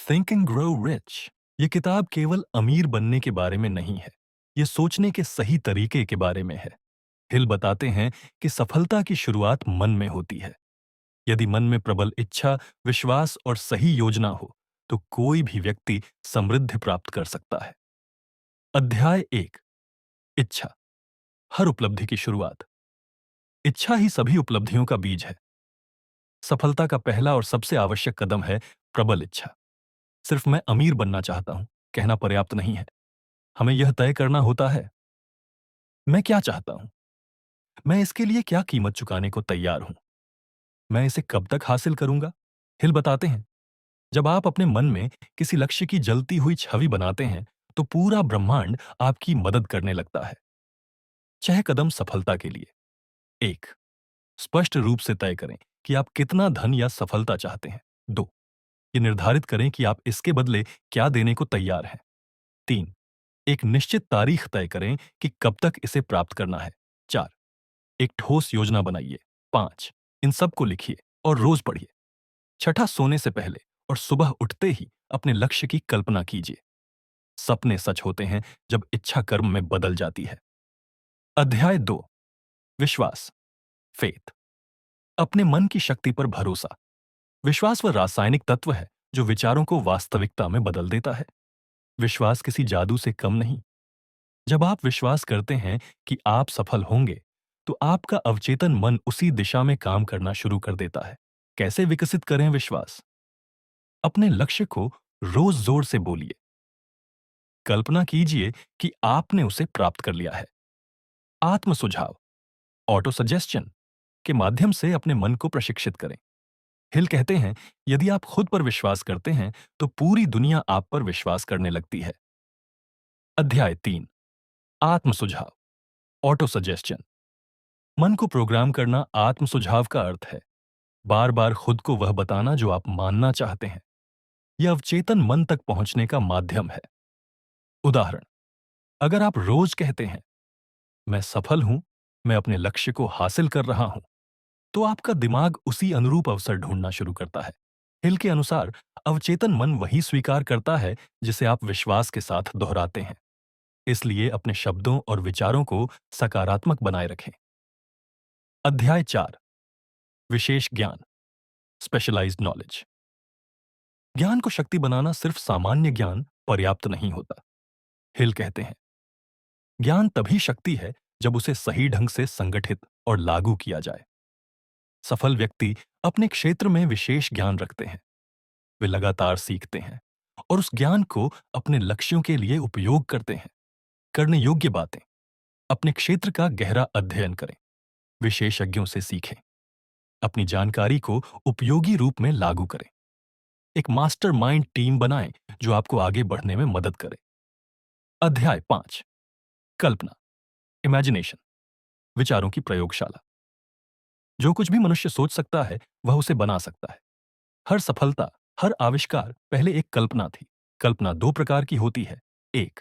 Think and grow rich ये किताब केवल अमीर बनने के बारे में नहीं है। ये सोचने के सही तरीके के बारे में है। हिल बताते हैं कि सफलता की शुरुआत मन में होती है। यदि मन में प्रबल इच्छा, विश्वास और सही योजना हो, तो कोई भी व्यक्ति समृद्धि प्राप्त कर सकता है। अध्याय 1। इच्छा, हर उपलब्धि की शुरुआत। इच्छा ही सभी उपलब्धियों का बीज है। सफलता का पहला और सबसे आवश्यक कदम है प्रबल इच्छा। सिर्फ मैं अमीर बनना चाहता हूं कहना पर्याप्त नहीं है। हमें यह तय करना होता है, मैं क्या चाहता हूं, मैं इसके लिए क्या कीमत चुकाने को तैयार हूं, मैं इसे कब तक हासिल करूंगा। हिल बताते हैं, जब आप अपने मन में किसी लक्ष्य की जलती हुई छवि बनाते हैं, तो पूरा ब्रह्मांड आपकी मदद करने लगता है। 6 कदम सफलता के लिए। 1। स्पष्ट रूप से तय करें कि आप कितना धन या सफलता चाहते हैं। 2। ये निर्धारित करें कि आप इसके बदले क्या देने को तैयार हैं। 3। एक निश्चित तारीख तय करें कि कब तक इसे प्राप्त करना है। 4। एक ठोस योजना बनाइए। 5। इन सब को लिखिए और रोज पढ़िए। छठा, सोने से पहले और सुबह उठते ही अपने लक्ष्य की कल्पना कीजिए। सपने सच होते हैं जब इच्छा कर्म में बदल जाती है। अध्याय 2। विश्वास, फेथ। अपने मन की शक्ति पर भरोसा। विश्वास वह रासायनिक तत्व है जो विचारों को वास्तविकता में बदल देता है। विश्वास किसी जादू से कम नहीं। जब आप विश्वास करते हैं कि आप सफल होंगे, तो आपका अवचेतन मन उसी दिशा में काम करना शुरू कर देता है। कैसे विकसित करें विश्वास? अपने लक्ष्य को रोज जोर से बोलिए। कल्पना कीजिए कि आपने उसे प्राप्त कर लिया है। आत्म सुझाव, ऑटो सजेस्शन के माध्यम से अपने मन को प्रशिक्षित करें। हिल कहते हैं, यदि आप खुद पर विश्वास करते हैं, तो पूरी दुनिया आप पर विश्वास करने लगती है। अध्याय 3। आत्म सुझाव, ऑटो सजेस्शन। मन को प्रोग्राम करना आत्म सुझाव का अर्थ है। बार बार खुद को वह बताना जो आप मानना चाहते हैं। यह अवचेतन मन तक पहुंचने का माध्यम है। उदाहरण, अगर आप रोज कहते हैं, मैं सफल हूं, मैं अपने लक्ष्य को हासिल कर रहा हूं, तो आपका दिमाग उसी अनुरूप अवसर ढूंढना शुरू करता है। हिल के अनुसार, अवचेतन मन वही स्वीकार करता है जिसे आप विश्वास के साथ दोहराते हैं। इसलिए अपने शब्दों और विचारों को सकारात्मक बनाए रखें। अध्याय 4। विशेष ज्ञान, स्पेशलाइज्ड नॉलेज। ज्ञान को शक्ति बनाना सिर्फ सामान्य ज्ञान पर्याप्त नहीं होता। हिल कहते हैं, ज्ञान तभी शक्ति है जब उसे सही ढंग से संगठित और लागू किया जाए। सफल व्यक्ति अपने क्षेत्र में विशेष ज्ञान रखते हैं। वे लगातार सीखते हैं और उस ज्ञान को अपने लक्ष्यों के लिए उपयोग करते हैं। करने योग्य बातें, अपने क्षेत्र का गहरा अध्ययन करें, विशेषज्ञों से सीखें, अपनी जानकारी को उपयोगी रूप में लागू करें। एक मास्टरमाइंड टीम बनाएं जो आपको आगे बढ़ने में मदद करे। अध्याय 5। कल्पना, इमेजिनेशन, विचारों की प्रयोगशाला। जो कुछ भी मनुष्य सोच सकता है, वह उसे बना सकता है। हर सफलता, हर आविष्कार पहले एक कल्पना थी। कल्पना दो प्रकार की होती है। एक,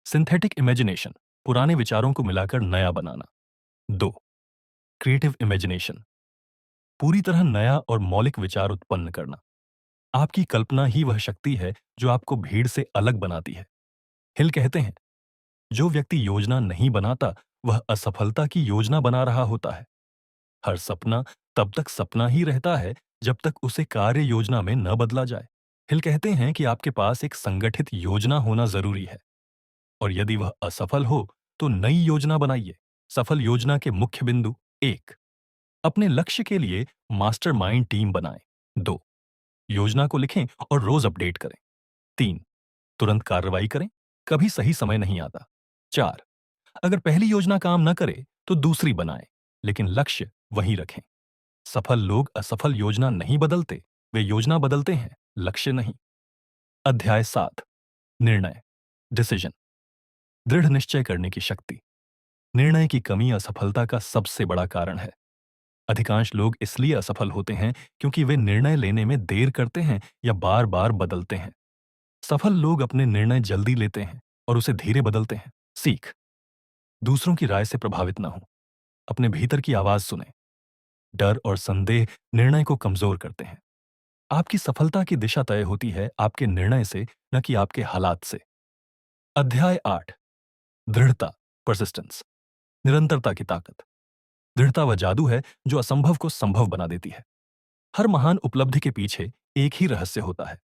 सिंथेटिक इमेजिनेशन, पुराने विचारों को मिलाकर नया बनाना। 2, क्रिएटिव इमेजिनेशन, पूरी तरह नया और मौलिक विचार उत्पन्न करना। आपकी कल्पना ही वह शक्ति है जो आपको भीड़ से अलग बनाती है। हिल कहते हैं, जो व्यक्ति योजना नहीं बनाता, वह असफलता की योजना बना रहा होता है। हर सपना तब तक सपना ही रहता है जब तक उसे कार्य योजना में न बदला जाए। हिल कहते हैं कि आपके पास एक संगठित योजना होना जरूरी है, और यदि वह असफल हो तो नई योजना बनाइए। सफल योजना के मुख्य बिंदु: 1, अपने लक्ष्य के लिए मास्टरमाइंड टीम बनाएं। 2, योजना को लिखें और रोज अपडेट करें। 3, तुरंत कार्रवाई करें, कभी सही समय नहीं आता। 4, अगर पहली योजना काम न करे तो दूसरी बनाएं, लेकिन लक्ष्य वही रखें। सफल लोग असफल योजना नहीं बदलते, वे योजना बदलते हैं, लक्ष्य नहीं। अध्याय 7। निर्णय, डिसीजन, दृढ़ निश्चय करने की शक्ति। निर्णय की कमी असफलता का सबसे बड़ा कारण है। अधिकांश लोग इसलिए असफल होते हैं क्योंकि वे निर्णय लेने में देर करते हैं या बार बार बदलते हैं। सफल लोग अपने निर्णय जल्दी लेते हैं और उसे धीरे बदलते हैं। सीख, दूसरों की राय से प्रभावित न हो, अपने भीतर की आवाज सुने। डर और संदेह निर्णय को कमजोर करते हैं। आपकी सफलता की दिशा तय होती है आपके निर्णय से, न कि आपके हालात से। अध्याय 8। दृढ़ता, परसिस्टेंस, निरंतरता की ताकत। दृढ़ता वह जादू है जो असंभव को संभव बना देती है। हर महान उपलब्धि के पीछे एक ही रहस्य होता है,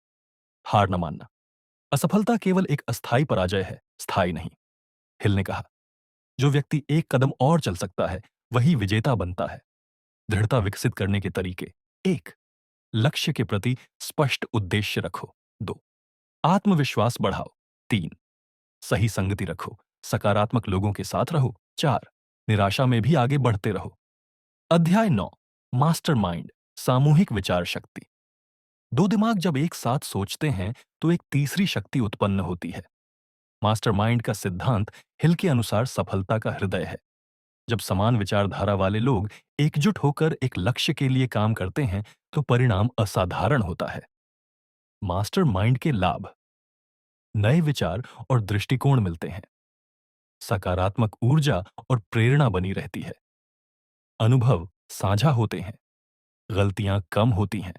हार न मानना। असफलता केवल एक अस्थायी पराजय है, स्थायी नहीं। हिल ने कहा, जो व्यक्ति एक कदम और चल सकता है वही विजेता बनता है। दृढ़ता विकसित करने के तरीके। 1। लक्ष्य के प्रति स्पष्ट उद्देश्य रखो। 2। आत्मविश्वास बढ़ाओ। 3। सही संगति रखो, सकारात्मक लोगों के साथ रहो। 4। निराशा में भी आगे बढ़ते रहो। अध्याय 9। मास्टरमाइंड, सामूहिक विचार शक्ति। दो दिमाग जब एक साथ सोचते हैं तो एक तीसरी शक्ति उत्पन्न होती है। मास्टरमाइंड का सिद्धांत हिल के अनुसार सफलता का हृदय है। जब समान विचारधारा वाले लोग एकजुट होकर एक लक्ष्य के लिए काम करते हैं तो परिणाम असाधारण होता है। मास्टरमाइंड के लाभ। नए विचार और दृष्टिकोण मिलते हैं। सकारात्मक ऊर्जा और प्रेरणा बनी रहती है। अनुभव साझा होते हैं। गलतियां कम होती हैं।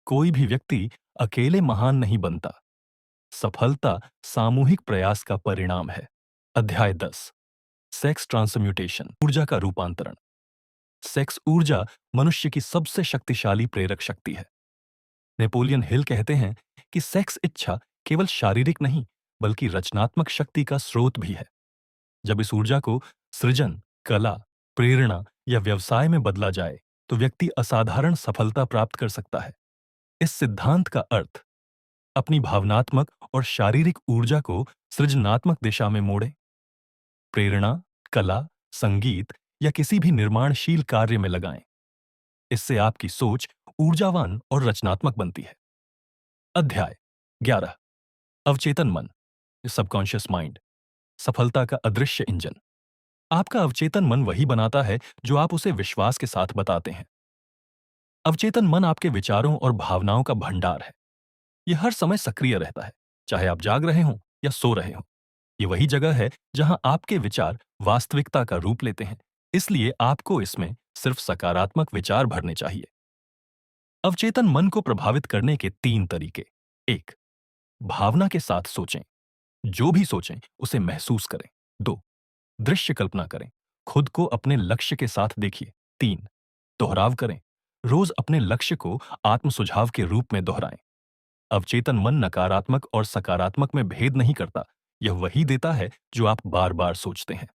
कोई भी व्यक्ति अकेले महान नहीं बनता। सफलता सामूहिक प्रयास का परिणाम है। अध्याय 10। सेक्स ट्रांसम्यूटेशन, ऊर्जा का रूपांतरण। सेक्स ऊर्जा मनुष्य की सबसे शक्तिशाली प्रेरक शक्ति है। नेपोलियन हिल कहते हैं कि सेक्स इच्छा केवल शारीरिक नहीं बल्कि रचनात्मक शक्ति का स्रोत भी है। जब इस ऊर्जा को सृजन, कला, प्रेरणा या व्यवसाय में बदला जाए तो व्यक्ति असाधारण सफलता प्राप्त कर सकता है। इस सिद्धांत का अर्थ, अपनी भावनात्मक और शारीरिक ऊर्जा को सृजनात्मक दिशा में मोड़ें। प्रेरणा, कला, संगीत या किसी भी निर्माणशील कार्य में लगाएं। इससे आपकी सोच ऊर्जावान और रचनात्मक बनती है। अध्याय 11। अवचेतन मन, सबकॉन्शियस माइंड, सफलता का अदृश्य इंजन। आपका अवचेतन मन वही बनाता है जो आप उसे विश्वास के साथ बताते हैं। अवचेतन मन आपके विचारों और भावनाओं का भंडार है। यह हर समय सक्रिय रहता है, चाहे आप जाग रहे हों या सो रहे हों। ये वही जगह है जहां आपके विचार वास्तविकता का रूप लेते हैं, इसलिए आपको इसमें सिर्फ सकारात्मक विचार भरने चाहिए। अवचेतन मन को प्रभावित करने के 3 तरीके। 1। भावना के साथ सोचें, जो भी सोचें उसे महसूस करें। 2। दृश्य कल्पना करें, खुद को अपने लक्ष्य के साथ देखिए। 3। दोहराव करें, रोज अपने लक्ष्य को आत्म सुझाव के रूप में दोहराएं। अवचेतन मन नकारात्मक और सकारात्मक में भेद नहीं करता, यह वही देता है जो आप बार बार सोचते हैं।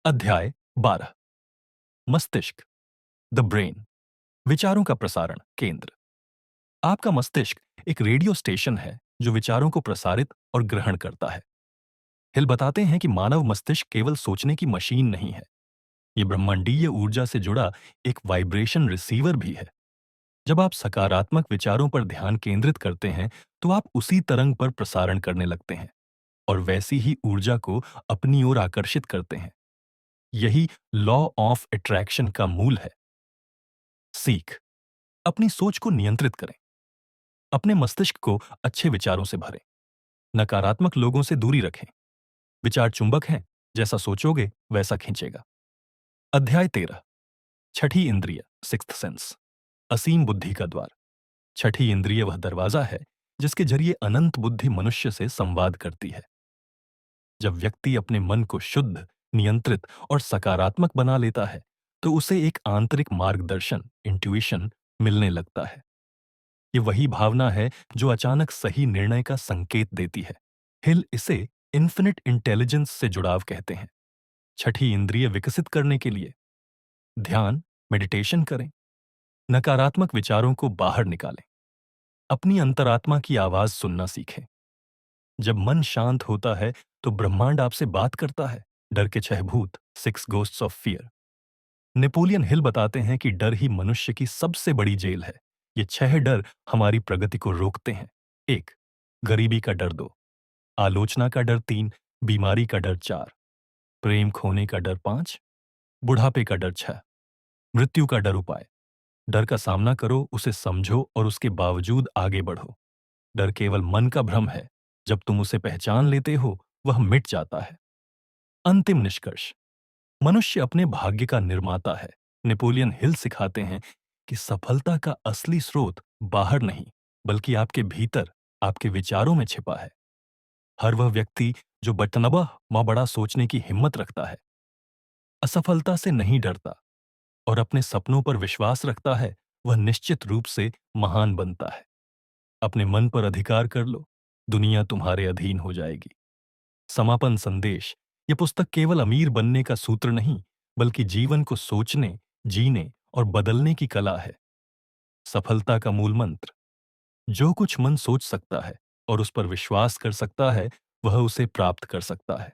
अध्याय 12। मस्तिष्क, द ब्रेन, विचारों का प्रसारण केंद्र। आपका मस्तिष्क एक रेडियो स्टेशन है जो विचारों को प्रसारित और ग्रहण करता है। हिल बताते हैं कि मानव मस्तिष्क केवल सोचने की मशीन नहीं है, ये ब्रह्मांडीय ऊर्जा से जुड़ा एक वाइब्रेशन रिसीवर भी है। जब आप सकारात्मक विचारों पर ध्यान केंद्रित करते हैं तो आप उसी तरंग पर प्रसारण करने लगते हैं और वैसी ही ऊर्जा को अपनी ओर आकर्षित करते हैं। यही लॉ ऑफ अट्रैक्शन का मूल है। सीख, अपनी सोच को नियंत्रित करें। अपने मस्तिष्क को अच्छे विचारों से भरें। नकारात्मक लोगों से दूरी रखें। विचार चुंबक हैं, जैसा सोचोगे वैसा खींचेगा। अध्याय 13। छठी इंद्रिय, सिक्स्थ सेंस, असीम बुद्धि का द्वार। छठी इंद्रिय वह दरवाजा है जिसके जरिए अनंत बुद्धि मनुष्य से संवाद करती है। जब व्यक्ति अपने मन को शुद्ध, नियंत्रित और सकारात्मक बना लेता है तो उसे एक आंतरिक मार्गदर्शन, इंट्यूशन मिलने लगता है। ये वही भावना है जो अचानक सही निर्णय का संकेत देती है। हिल इसे इन्फिनिट इंटेलिजेंस से जुड़ाव कहते हैं। छठी इंद्रिय विकसित करने के लिए ध्यान, मेडिटेशन करें। नकारात्मक विचारों को बाहर निकालें। अपनी अंतरात्मा की आवाज सुनना सीखें। जब मन शांत होता है तो ब्रह्मांड आपसे बात करता है। डर के 6 भूत, 6 ghosts of fear. Napoleon Hill बताते हैं कि डर ही मनुष्य की सबसे बड़ी जेल है। ये 6 डर हमारी प्रगति को रोकते हैं। 1। गरीबी का डर। 2। आलोचना का डर। 3। बीमारी का डर। 4। प्रेम खोने का डर। 5। बुढ़ापे का डर। 6। मृत्यु का डर। उपाय, डर का सामना करो, उसे समझो और उसके बावजूद आगे बढ़ो। डर केवल मन का भ्रम है, जब तुम उसे पहचान लेते हो वह मिट जाता है। अंतिम निष्कर्ष, मनुष्य अपने भाग्य का निर्माता है। नेपोलियन हिल सिखाते हैं कि सफलता का असली स्रोत बाहर नहीं, बल्कि आपके भीतर, आपके विचारों में छिपा है। हर वह व्यक्ति जो बटनबा माँ बड़ा सोचने की हिम्मत रखता है, असफलता से नहीं डरता और अपने सपनों पर विश्वास रखता है, वह निश्चित रूप से महान बनता है। अपने मन पर अधिकार कर लो, दुनिया तुम्हारे अधीन हो जाएगी। समापन संदेश। ये पुस्तक केवल अमीर बनने का सूत्र नहीं, बल्कि जीवन को सोचने, जीने और बदलने की कला है। सफलता का मूल मंत्र। जो कुछ मन सोच सकता है और उस पर विश्वास कर सकता है, वह उसे प्राप्त कर सकता है।